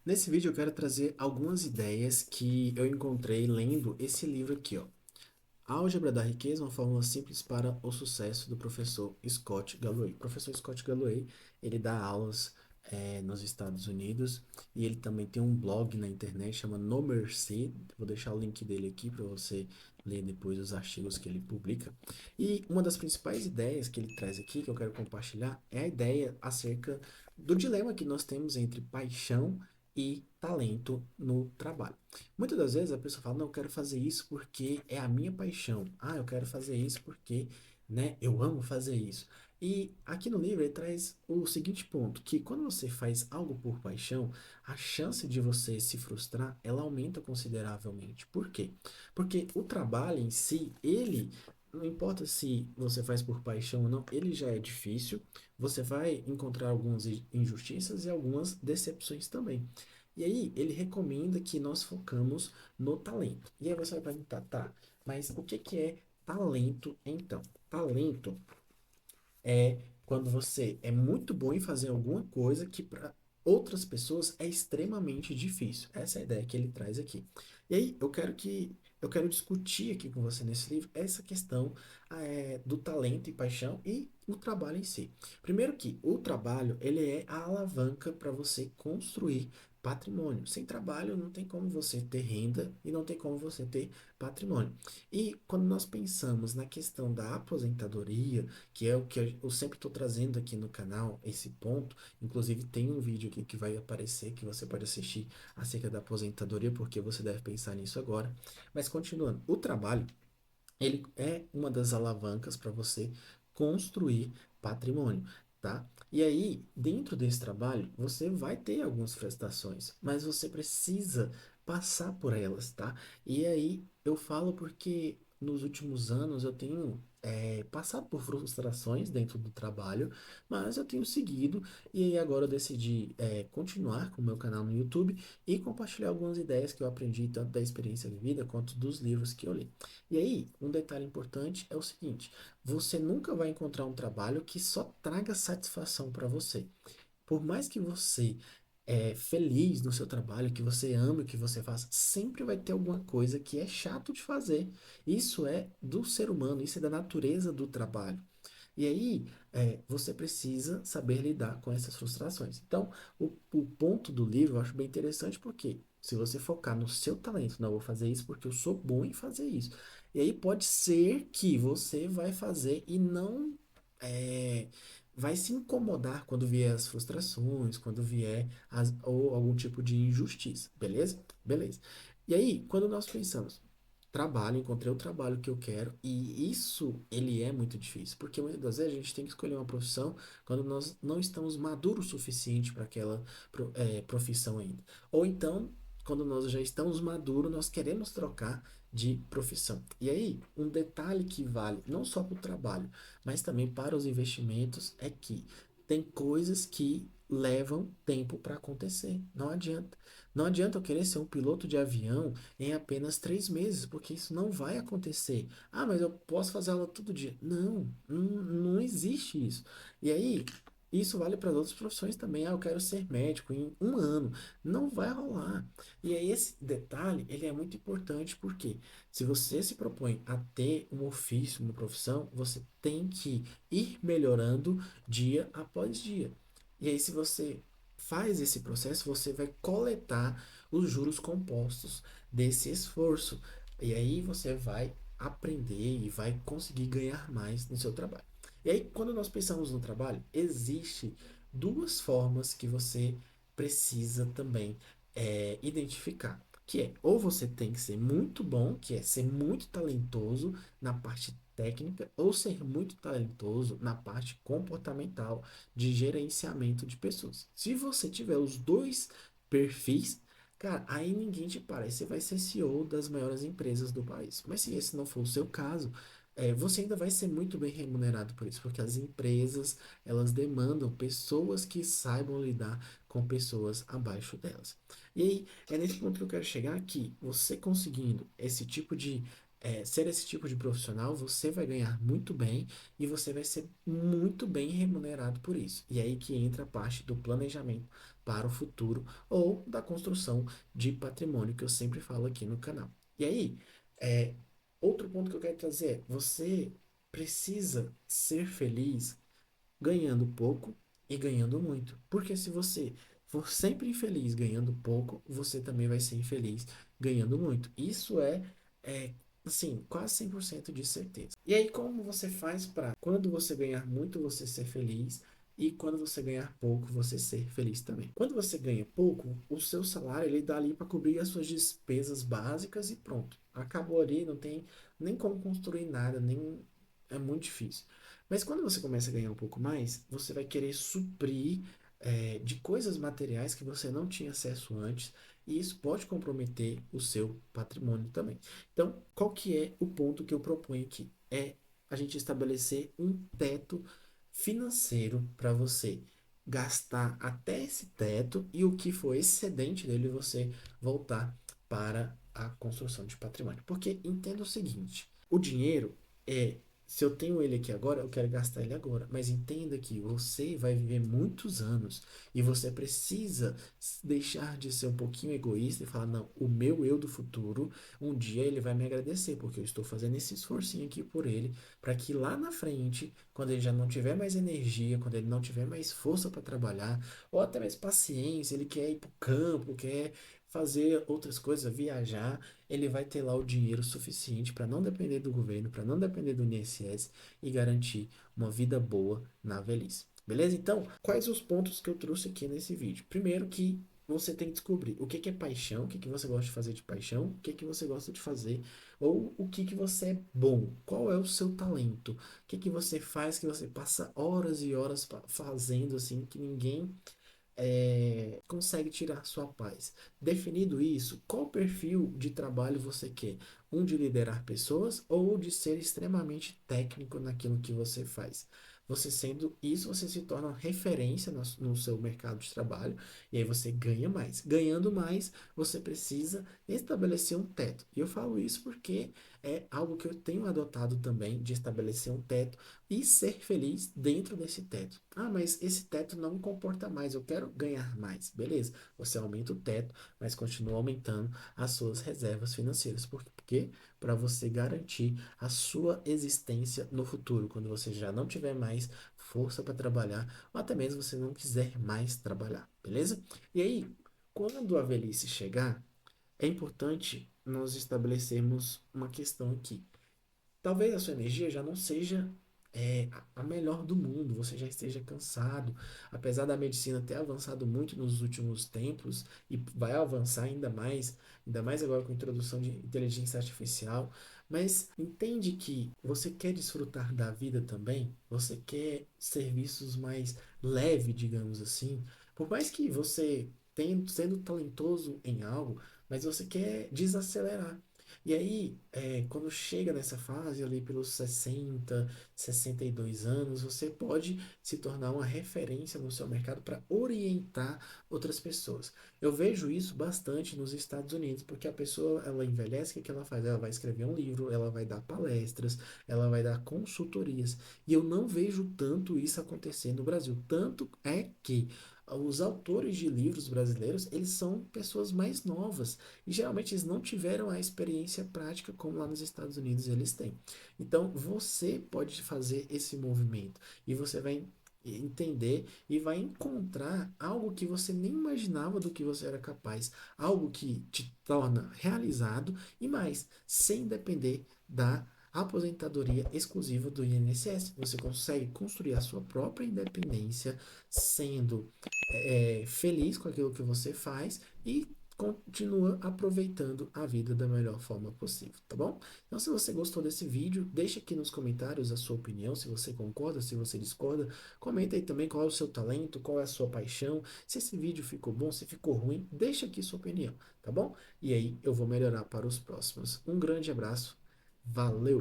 Nesse vídeo eu quero trazer algumas ideias que eu encontrei lendo esse livro aqui, ó. Álgebra da Riqueza, uma fórmula simples para o sucesso do professor Scott Galloway. O professor Scott Galloway, ele dá aulas nos Estados Unidos e ele também tem um blog na internet, chama No Mercy. Vou deixar o link dele aqui para você ler depois os artigos que ele publica. E uma das principais ideias que ele traz aqui, que eu quero compartilhar, é a ideia acerca do dilema que nós temos entre paixão e talento no trabalho. Muitas das vezes a pessoa fala, não, eu quero fazer isso porque é a minha paixão. Ah, eu quero fazer isso porque, né, eu amo fazer isso. E aqui no livro ele traz o seguinte ponto, que quando você faz algo por paixão, a chance de você se frustrar, ela aumenta consideravelmente. Por quê? Porque o trabalho em si, ele, não importa se você faz por paixão ou não, ele já é difícil, você vai encontrar algumas injustiças e algumas decepções também. E aí, ele recomenda que nós focamos no talento. E aí você vai perguntar, tá, mas o que que é talento então? Talento é quando você é muito bom em fazer alguma coisa que para outras pessoas é extremamente difícil. Essa é a ideia que ele traz aqui. E aí, eu quero discutir aqui com você nesse livro essa questão do talento e paixão e o trabalho em si. Primeiro que o trabalho, ele é a alavanca para você construir patrimônio. Sem trabalho não tem como você ter renda e não tem como você ter patrimônio. E quando nós pensamos na questão da aposentadoria, que é o que eu sempre estou trazendo aqui no canal, esse ponto. Inclusive, tem um vídeo aqui que vai aparecer que você pode assistir acerca da aposentadoria, porque você deve pensar nisso agora. Mas continuando, o trabalho, ele é uma das alavancas para você construir patrimônio, tá? E aí, dentro desse trabalho, você vai ter algumas prestações, mas você precisa passar por elas, tá? E aí, eu falo porque nos últimos anos eu tenho passado por frustrações dentro do trabalho, mas eu tenho seguido e aí agora eu decidi continuar com o meu canal no YouTube e compartilhar algumas ideias que eu aprendi tanto da experiência vivida quanto dos livros que eu li. E aí, um detalhe importante é o seguinte: você nunca vai encontrar um trabalho que só traga satisfação para você. Por mais que você feliz no seu trabalho, que você ame o que você faz, sempre vai ter alguma coisa que é chato de fazer. Isso é do ser humano, isso é da natureza do trabalho. E aí, você precisa saber lidar com essas frustrações. Então, o ponto do livro eu acho bem interessante porque se você focar no seu talento, não, eu vou fazer isso porque eu sou bom em fazer isso. E aí pode ser que você vai fazer e não vai se incomodar quando vier as frustrações, quando vier ou algum tipo de injustiça, beleza? Beleza. E aí, quando nós pensamos, trabalho, encontrei o trabalho que eu quero, e isso ele é muito difícil, porque muitas das vezes a gente tem que escolher uma profissão quando nós não estamos maduros o suficiente para aquela profissão ainda. Ou então, quando nós já estamos maduros, nós queremos trocar de profissão. E aí, um detalhe que vale não só para o trabalho, mas também para os investimentos é que tem coisas que levam tempo para acontecer. Não adianta. Não adianta eu querer ser um piloto de avião em apenas 3 meses, porque isso não vai acontecer. Ah, mas eu posso fazer aula todo dia. Não, não existe isso. E aí, isso vale para outras profissões também. Ah, eu quero ser médico em um ano. Não vai rolar. E aí, esse detalhe, ele é muito importante, porque se você se propõe a ter um ofício, uma profissão, você tem que ir melhorando dia após dia. E aí, se você faz esse processo, você vai coletar os juros compostos desse esforço. E aí você vai aprender e vai conseguir ganhar mais no seu trabalho. E aí, quando nós pensamos no trabalho, existe duas formas que você precisa também identificar. Que é, ou você tem que ser muito bom, que é ser muito talentoso na parte técnica, ou ser muito talentoso na parte comportamental de gerenciamento de pessoas. Se você tiver os dois perfis, cara, aí ninguém te para. Aí você vai ser CEO das maiores empresas do país. Mas se esse não for o seu caso, você ainda vai ser muito bem remunerado por isso, porque as empresas, elas demandam pessoas que saibam lidar com pessoas abaixo delas. E aí, é nesse ponto que eu quero chegar aqui, você conseguindo esse tipo de ser esse tipo de profissional, você vai ganhar muito bem e você vai ser muito bem remunerado por isso. E aí que entra a parte do planejamento para o futuro ou da construção de patrimônio que eu sempre falo aqui no canal. E aí, é, outro ponto que eu quero trazer é, você precisa ser feliz ganhando pouco e ganhando muito. Porque se você for sempre infeliz ganhando pouco, você também vai ser infeliz ganhando muito. Isso é assim, quase 100% de certeza. E aí, como você faz para, quando você ganhar muito, você ser feliz? E quando você ganhar pouco, você ser feliz também. Quando você ganha pouco, o seu salário ele dá ali para cobrir as suas despesas básicas e pronto. Acabou ali, não tem nem como construir nada, nem é muito difícil. Mas quando você começa a ganhar um pouco mais, você vai querer suprir de coisas materiais que você não tinha acesso antes, e isso pode comprometer o seu patrimônio também. Então, qual que é o ponto que eu proponho aqui? É a gente estabelecer um teto financeiro para você gastar até esse teto e o que for excedente dele você voltar para a construção de patrimônio. Porque entenda o seguinte, o dinheiro é se eu tenho ele aqui agora, eu quero gastar ele agora. Mas entenda que você vai viver muitos anos e você precisa deixar de ser um pouquinho egoísta e falar: não, o meu eu do futuro, um dia ele vai me agradecer, porque eu estou fazendo esse esforcinho aqui por ele, para que lá na frente, quando ele já não tiver mais energia, quando ele não tiver mais força para trabalhar, ou até mais paciência, ele quer ir para o campo, quer fazer outras coisas, viajar, ele vai ter lá o dinheiro suficiente para não depender do governo, para não depender do INSS e garantir uma vida boa na velhice. Beleza? Então, quais os pontos que eu trouxe aqui nesse vídeo? Primeiro que você tem que descobrir o que que é paixão, o que que você gosta de fazer de paixão, o que que você gosta de fazer, ou o que que você é bom, qual é o seu talento, o que que você faz que você passa horas e horas fazendo assim que ninguém consegue tirar sua paz. Definido isso, qual perfil de trabalho você quer? Um de liderar pessoas ou de ser extremamente técnico naquilo que você faz? Você sendo isso, você se torna uma referência no seu mercado de trabalho e aí você ganha mais. Ganhando mais, você precisa estabelecer um teto. E eu falo isso porque é algo que eu tenho adotado também, de estabelecer um teto e ser feliz dentro desse teto. Ah, mas esse teto não comporta mais, eu quero ganhar mais. Beleza, você aumenta o teto, mas continua aumentando as suas reservas financeiras. Por quê? Para você garantir a sua existência no futuro, quando você já não tiver mais força para trabalhar, ou até mesmo você não quiser mais trabalhar, beleza? E aí, quando a velhice chegar, é importante nós estabelecermos uma questão aqui. Talvez a sua energia já não seja a melhor do mundo, você já esteja cansado, apesar da medicina ter avançado muito nos últimos tempos e vai avançar ainda mais agora com a introdução de inteligência artificial, mas entende que você quer desfrutar da vida também, você quer serviços mais leve, digamos assim, por mais que você sendo talentoso em algo, mas você quer desacelerar. E aí, quando chega nessa fase ali pelos 60, 62 anos, você pode se tornar uma referência no seu mercado para orientar outras pessoas. Eu vejo isso bastante nos Estados Unidos, porque a pessoa, ela envelhece, o que que ela faz? Ela vai escrever um livro, ela vai dar palestras, ela vai dar consultorias. E eu não vejo tanto isso acontecer no Brasil. Tanto é que os autores de livros brasileiros, eles são pessoas mais novas. E geralmente eles não tiveram a experiência prática como lá nos Estados Unidos eles têm. Então você pode fazer esse movimento e você vai entender e vai encontrar algo que você nem imaginava do que você era capaz, algo que te torna realizado e mais, sem depender da aposentadoria exclusiva do INSS. Você consegue construir a sua própria independência, sendo feliz com aquilo que você faz e continua aproveitando a vida da melhor forma possível, tá bom? Então, se você gostou desse vídeo, deixa aqui nos comentários a sua opinião, se você concorda, se você discorda, comenta aí também qual é o seu talento, qual é a sua paixão, se esse vídeo ficou bom, se ficou ruim, deixa aqui sua opinião, tá bom? E aí eu vou melhorar para os próximos. Um grande abraço, valeu!